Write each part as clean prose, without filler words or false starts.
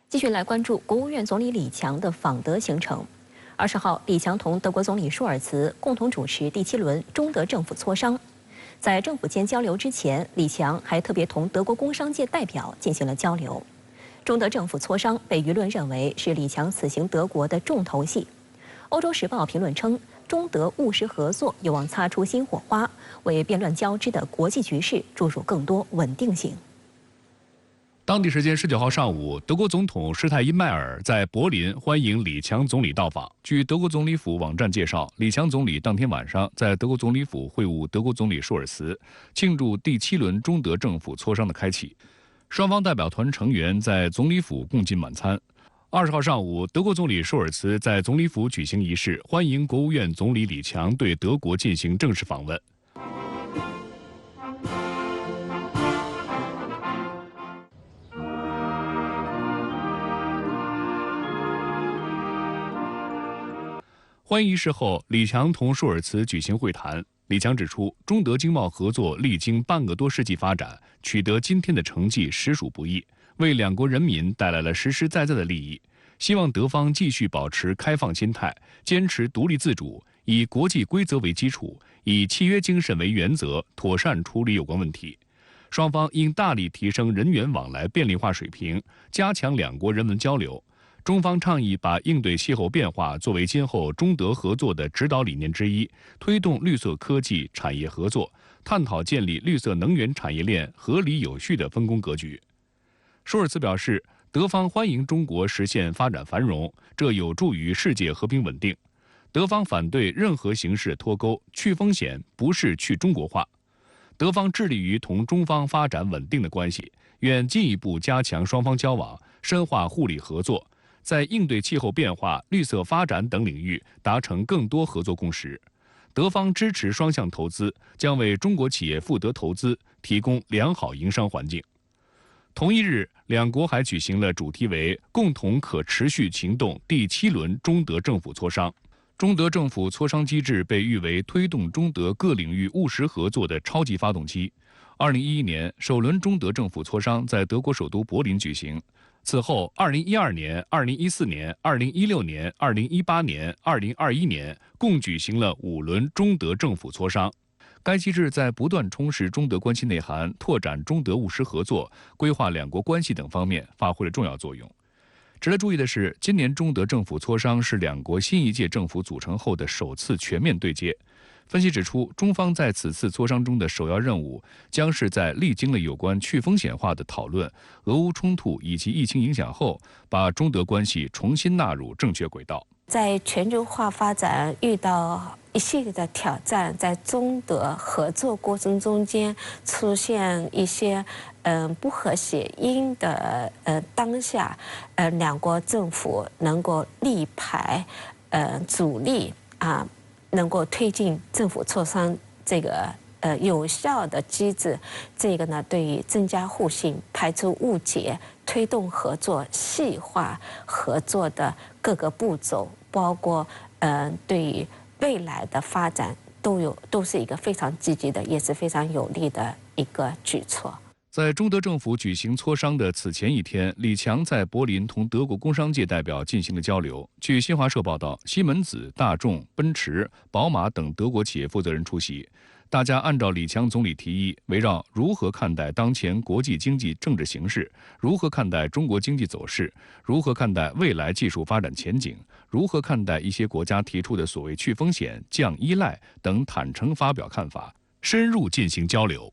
继续来关注国务院总理李强的访德行程。20号，李强同德国总理舒尔茨共同主持第7轮中德政府磋商。在政府间交流之前，李强还特别同德国工商界代表进行了交流。中德政府磋商被舆论认为是李强此行德国的重头戏。欧洲时报评论称，中德务实合作有望擦出新火花，为变乱交织的国际局势注入更多稳定性。当地时间19号上午，德国总统施泰因迈尔在柏林欢迎李强总理到访。据德国总理府网站介绍，李强总理当天晚上在德国总理府会晤德国总理舒尔茨，庆祝第7轮中德政府磋商的开启。双方代表团成员在总理府共进晚餐。20号上午，德国总理舒尔茨在总理府举行仪式，欢迎国务院总理李强对德国进行正式访问。欢迎仪式后，李强同舒尔茨举行会谈。李强指出，中德经贸合作历经半个多世纪发展，取得今天的成绩实属不易，为两国人民带来了实实在在的利益。希望德方继续保持开放心态，坚持独立自主，以国际规则为基础，以契约精神为原则，妥善处理有关问题。双方应大力提升人员往来便利化水平，加强两国人文交流。中方倡议把应对气候变化作为今后中德合作的指导理念之一，推动绿色科技产业合作，探讨建立绿色能源产业链合理有序的分工格局。舒尔茨表示，德方欢迎中国实现发展繁荣，这有助于世界和平稳定。德方反对任何形式脱钩，去风险不是去中国化。德方致力于同中方发展稳定的关系，愿进一步加强双方交往，深化互利合作，在应对气候变化、绿色发展等领域达成更多合作共识。德方支持双向投资，将为中国企业赴德投资提供良好营商环境。同一日，两国还举行了主题为“共同可持续行动”第7轮中德政府磋商。中德政府磋商机制被誉为推动中德各领域务实合作的超级发动机。2011年，首轮中德政府磋商在德国首都柏林举行。此后，2012年、2014年、2016年、2018年、2021年共举行了5轮中德政府磋商。该机制在不断充实中德关系内涵、拓展中德务实合作、规划两国关系等方面发挥了重要作用。值得注意的是，今年中德政府磋商是两国新一届政府组成后的首次全面对接。分析指出，中方在此次磋商中的首要任务，将是在历经了有关去风险化的讨论、俄乌冲突以及疫情影响后，把中德关系重新纳入正确轨道。在全球化发展遇到一系列的挑战，在中德合作过程中间出现一些不合谐音的当下，两国政府能够力排阻力能够推进政府磋商这个有效的机制，这个呢对于增加互信、排除误解、推动合作、细化合作的各个步骤，包括对于未来的发展都是一个非常积极的，也是非常有利的一个举措。在中德政府举行磋商的此前一天，李强在柏林同德国工商界代表进行了交流。据新华社报道，西门子、大众、奔驰、宝马等德国企业负责人出席。大家按照李强总理提议，围绕如何看待当前国际经济政治形势，如何看待中国经济走势，如何看待未来技术发展前景，如何看待一些国家提出的所谓去风险、降依赖等，坦诚发表看法，深入进行交流。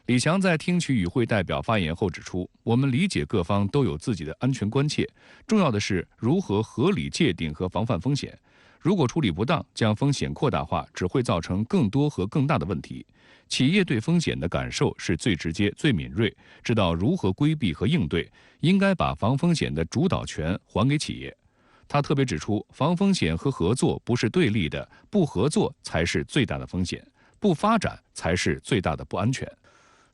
李强在听取与会代表发言后指出，我们理解各方都有自己的安全关切，重要的是如何合理界定和防范风险。如果处理不当，将风险扩大化，只会造成更多和更大的问题。企业对风险的感受是最直接、最敏锐，知道如何规避和应对，应该把防风险的主导权还给企业。他特别指出，防风险和合作不是对立的，不合作才是最大的风险，不发展才是最大的不安全。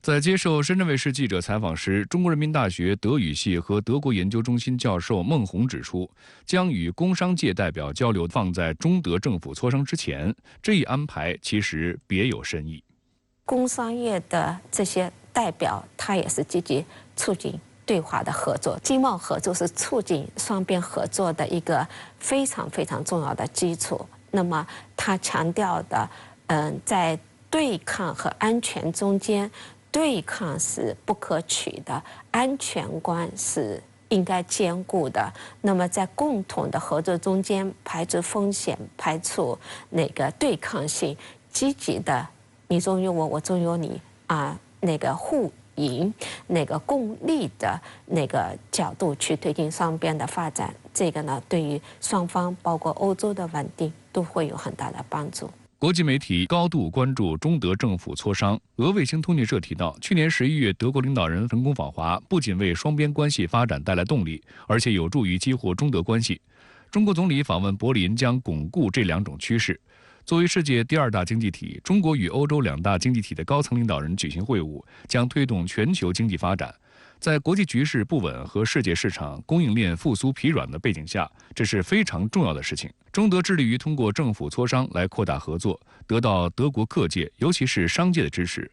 在接受深圳卫视记者采访时，中国人民大学德语系和德国研究中心教授孟红指出，将与工商界代表交流放在中德政府磋商之前，这一安排其实别有深意。工商业的这些代表，他也是积极促进对华的合作。经贸合作是促进双边合作的一个非常非常重要的基础。那么他强调的，在对抗和安全中间，对抗是不可取的，安全观是应该兼顾的。那么在共同的合作中间，排除风险，排除那个对抗性，积极的你中有我，我中有你啊，那个互赢、那个共利的那个角度去推进双边的发展。这个呢，对于双方包括欧洲的稳定都会有很大的帮助。国际媒体高度关注中德政府磋商。俄卫星通讯社提到，去年11月，德国领导人成功访华，不仅为双边关系发展带来动力，而且有助于激活中德关系。中国总理访问柏林将巩固这两种趋势。作为世界第2大经济体，中国与欧洲2大经济体的高层领导人举行会晤，将推动全球经济发展。在国际局势不稳和世界市场供应链复苏疲软的背景下，这是非常重要的事情。中德致力于通过政府磋商来扩大合作，得到德国各界，尤其是商界的支持。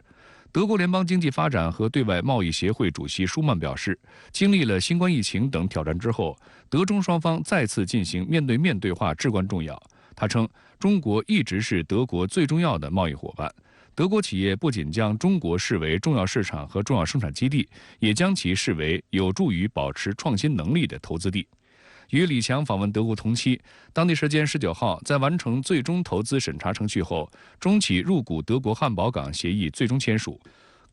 德国联邦经济发展和对外贸易协会主席舒曼表示，经历了新冠疫情等挑战之后，德中双方再次进行面对面对话至关重要。他称，中国一直是德国最重要的贸易伙伴。德国企业不仅将中国视为重要市场和重要生产基地，也将其视为有助于保持创新能力的投资地。与李强访问德国同期，当地时间19号，在完成最终投资审查程序后，中企入股德国汉堡港协议最终签署。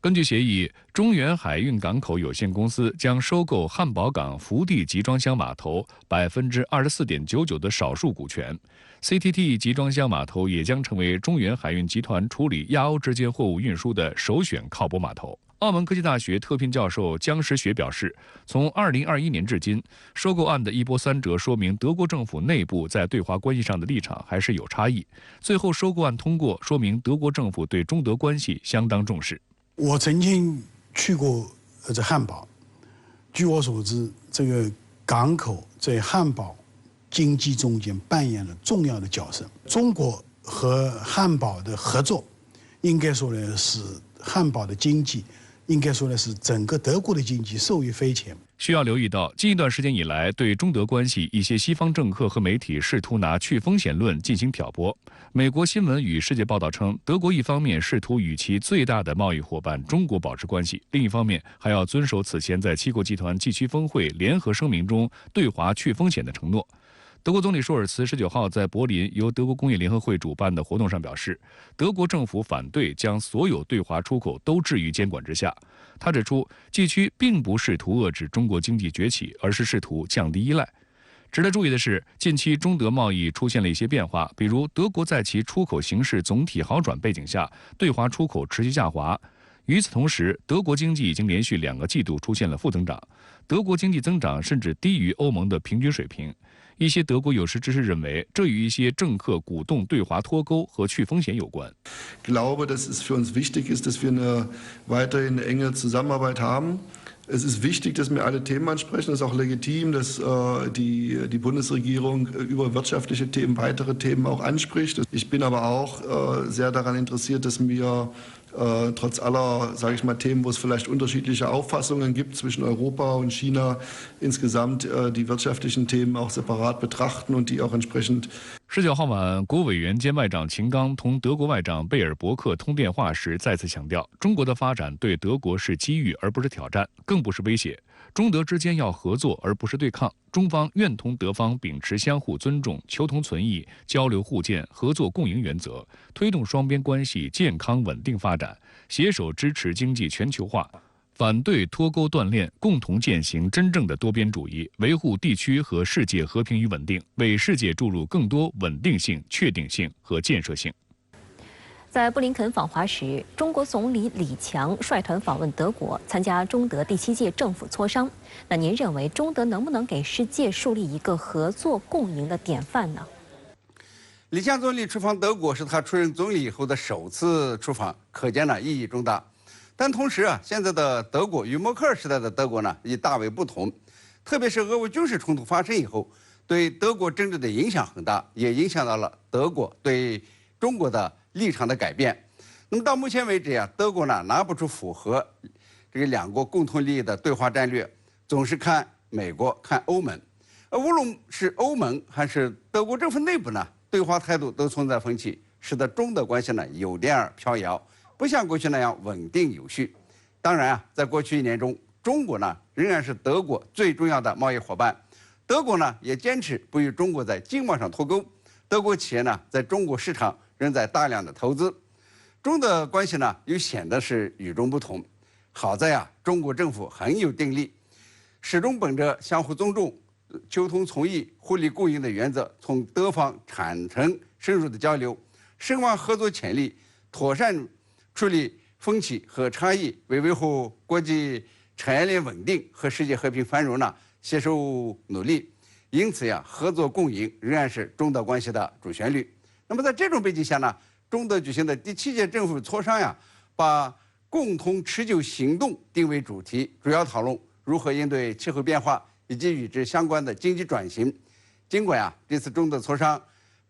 根据协议，中原海运港口有限公司将收购汉堡港福地集装箱码头24.99%的少数股权。CTT 集装箱码头也将成为中原海运集团处理亚欧之间货物运输的首选靠泊码头。澳门科技大学特聘教授姜时学表示，从2021年至今，收购案的一波三折说明德国政府内部在对华关系上的立场还是有差异。最后收购案通过，说明德国政府对中德关系相当重视。我曾经去过这汉堡，据我所知，这个港口在汉堡经济中间扮演了重要的角色。中国和汉堡的合作，应该说呢是汉堡的经济，应该说呢是整个德国的经济受益匪浅。需要留意到，近一段时间以来，对中德关系，一些西方政客和媒体试图拿去风险论进行挑拨。美国新闻与世界报道称，德国一方面试图与其最大的贸易伙伴中国保持关系，另一方面还要遵守此前在7国集团G7峰会联合声明中对华去风险的承诺。德国总理舒尔茨19号在柏林由德国工业联合会主办的活动上表示，德国政府反对将所有对华出口都置于监管之下。他指出，G7并不试图遏制中国经济崛起，而是试图降低依赖。值得注意的是，近期中德贸易出现了一些变化，比如德国在其出口形势总体好转背景下，对华出口持续下滑。与此同时，德国经济已经连续2个季度出现了负增长，德国经济增长甚至低于欧盟的平均水平。一些德国有识之士认为，这与一些政客鼓动对华脱钩和去风险有关。Ich glaube, dass es für uns wichtig ist, dass wir weiterhin eine enge Zusammenarbeit haben. Es ist wichtig, dass wir alle Themen ansprechen. Es ist auch legitim, dass die Bundesregierung über wirtschaftliche Themen, weitere Themen auch anspricht. Ich bin aber auch sehr daran interessiert, dass wir trotz aller, sage ich mal, Themen, wo es vielleicht unterschiedliche Auffassungen gibt zwischen Europa und China, insgesamt die wirtschaftlichen Themen auch separat betrachten und die auch entsprechend。19号晚，国委员兼外长秦刚同德国外长贝尔伯克通电话时再次强调，中国的发展对德国是机遇而不是挑战，更不是威胁。中德之间要合作而不是对抗，中方愿同德方秉持相互尊重、求同存异、交流互鉴、合作共赢原则，推动双边关系健康稳定发展，携手支持经济全球化，反对脱钩断链，共同践行真正的多边主义，维护地区和世界和平与稳定，为世界注入更多稳定性、确定性和建设性。在布林肯访华时，中国总理李强率团访问德国，参加中德第7届政府磋商。那您认为中德能不能给世界树立一个合作共赢的典范呢？李强总理出访德国是他出任总理以后的首次出访，可见呢意义重大。但同时啊，现在的德国与默克尔时代的德国呢已大为不同，特别是俄乌军事冲突发生以后，对德国政治的影响很大，也影响到了德国对中国的立场的改变。那么到目前为止呀，德国呢拿不出符合这个2国共同利益的对华战略，总是看美国、看欧盟。无论是欧盟还是德国政府内部呢，对华态度都存在分歧，使得中德关系呢有点飘摇，不像过去那样稳定有序。当然啊，在过去1年中，中国呢仍然是德国最重要的贸易伙伴，德国呢也坚持不与中国在经贸上脱钩，德国企业呢在中国市场仍在大量的投资，中德关系呢又显得是与众不同。好在啊，中国政府很有定力，始终本着相互尊重、求同存异、互利共赢的原则，从德方坦诚深入的交流，深挖合作潜力，妥善处理分歧和差异，为维护国际产业链稳定和世界和平繁荣呢携手努力。因此呀，合作共赢仍然是中德关系的主旋律。那么在这种背景下呢，中德举行的第7届政府磋商呀，把共同持久行动定为主题，主要讨论如何应对气候变化以及与之相关的经济转型。尽管啊，这次中德磋商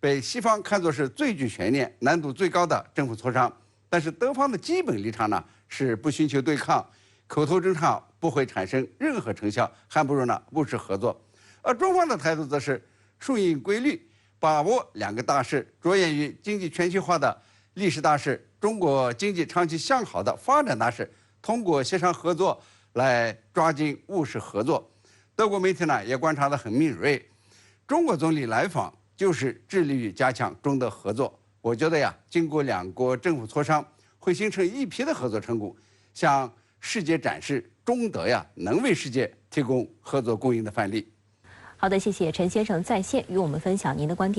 被西方看作是最具悬念、难度最高的政府磋商，但是德方的基本立场呢是不寻求对抗，口头争吵不会产生任何成效，还不如呢务实合作。而中方的态度则是顺应规律，把握2个大势，着眼于经济全球化的历史大势，中国经济长期向好的发展大势，通过协商合作来抓紧务实合作。德国媒体呢也观察得很敏锐，中国总理来访就是致力于加强中德合作。我觉得呀，经过2国政府磋商，会形成一批的合作成果，向世界展示中德呀能为世界提供合作共赢的范例。好的，谢谢陈先生在线与我们分享您的观点。